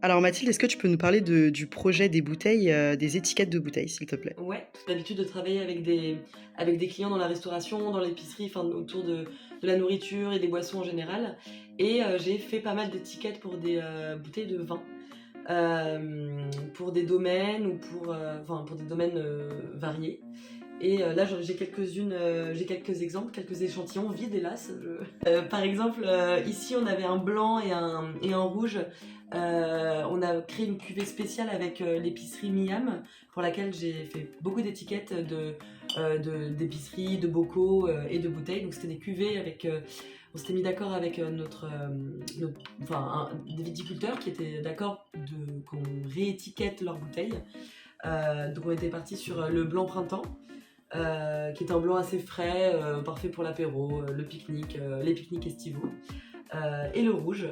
Alors Mathilde, est-ce que tu peux nous parler du projet des bouteilles, des étiquettes de bouteilles, s'il te plaît? Ouais, j'ai l'habitude de travailler avec des clients dans la restauration, dans l'épicerie, enfin autour de la nourriture et des boissons en général. Et j'ai fait pas mal d'étiquettes pour des bouteilles de vin, pour des domaines ou enfin, pour des domaines variés. Et là, j'ai quelques exemples, quelques échantillons vides, hélas. Par exemple, ici, on avait un blanc et un rouge. On a créé une cuvée spéciale avec l'épicerie Miam, pour laquelle j'ai fait beaucoup d'étiquettes d'épicerie, de bocaux et de bouteilles. Donc, c'était des cuvées avec. On s'était mis d'accord avec des viticulteurs qui étaient d'accord qu'on réétiquette leurs bouteilles. Donc, on était parti sur le blanc printemps. Qui est un blanc assez frais, parfait pour l'apéro, le pique-nique, les pique-niques estivaux, et le rouge.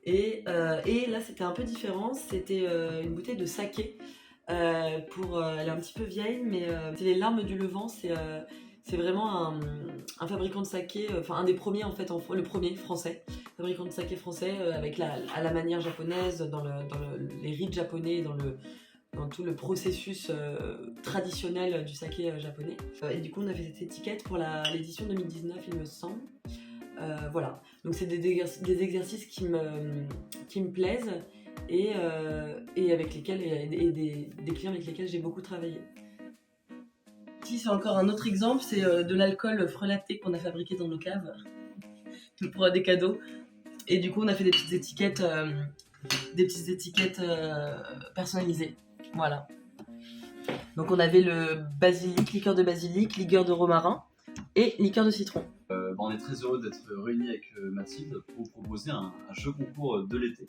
Et là, c'était un peu différent, c'était une bouteille de saké. Elle est un petit peu vieille, mais c'est les Larmes du Levant, c'est vraiment un fabricant de saké, enfin un des premiers en fait, le premier français, fabricant de saké français, avec à la manière japonaise, les rites japonais, dans tout le processus traditionnel du saké japonais. Et du coup, on a fait cette étiquette pour l'édition 2019, il me semble. Voilà, donc c'est des exercices qui me plaisent et avec lesquels et des clients avec lesquels j'ai beaucoup travaillé. Ici, c'est encore un autre exemple, c'est de l'alcool frelaté qu'on a fabriqué dans nos caves pour des cadeaux. Et du coup, on a fait des petites étiquettes personnalisées. Voilà. Donc on avait le basilic, liqueur de basilic, liqueur de romarin et liqueur de citron. On est très heureux d'être réunis avec Mathilde pour vous proposer un jeu concours de l'été.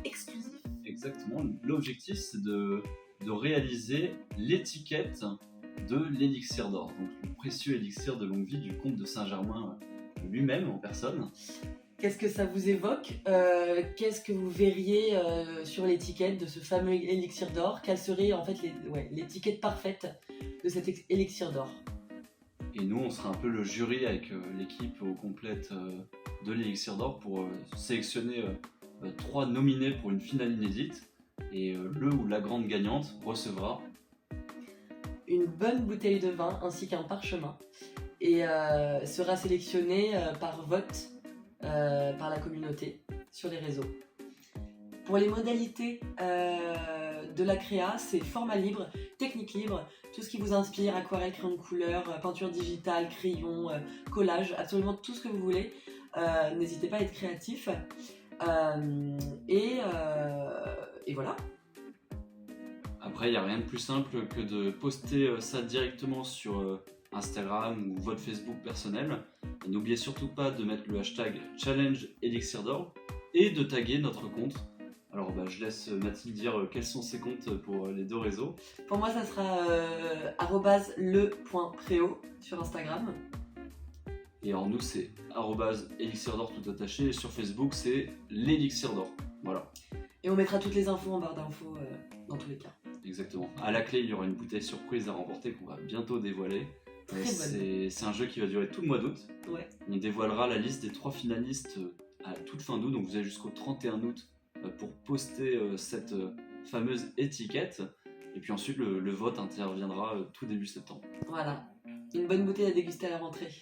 Exclusif. Exactement. L'objectif, c'est de réaliser l'étiquette de l'élixir d'or, donc le précieux élixir de longue vie du comte de Saint-Germain lui-même en personne. Qu'est-ce que ça vous évoque? Qu'est-ce que vous verriez sur l'étiquette de ce fameux élixir d'or? Quelle serait en fait l'étiquette parfaite de cet élixir d'or? Et nous, on sera un peu le jury avec l'équipe au complète de l'élixir d'or pour sélectionner 3 nominés pour une finale inédite. Et le ou la grande gagnante recevra une bonne bouteille de vin ainsi qu'un parchemin. Et sera sélectionné par vote par la communauté sur les réseaux. Pour les modalités de la créa, c'est format libre, technique libre, tout ce qui vous inspire, aquarelle, crayon de couleur, peinture digitale, crayon, collage, absolument tout ce que vous voulez. N'hésitez pas à être créatif. Et voilà. Après, il n'y a rien de plus simple que de poster ça directement sur Instagram ou votre Facebook personnel. Et n'oubliez surtout pas de mettre le hashtag Challenge Elixir d'Or et de taguer notre compte. Alors je laisse Mathilde dire quels sont ses comptes pour les 2 réseaux. Pour moi, ça sera @le.preo sur Instagram. Et alors nous, c'est @elixir d'or tout attaché. Et sur Facebook, c'est l'élixir d'or. Voilà. Et on mettra toutes les infos en barre d'infos dans tous les cas. Exactement. À la clé, il y aura une bouteille surprise à remporter qu'on va bientôt dévoiler. C'est un jeu qui va durer tout le mois d'août. Ouais. On dévoilera la liste des 3 finalistes à toute fin d'août, donc vous avez jusqu'au 31 août pour poster cette fameuse étiquette. Et puis ensuite, le vote interviendra tout début septembre. Voilà, une bonne bouteille à déguster à la rentrée.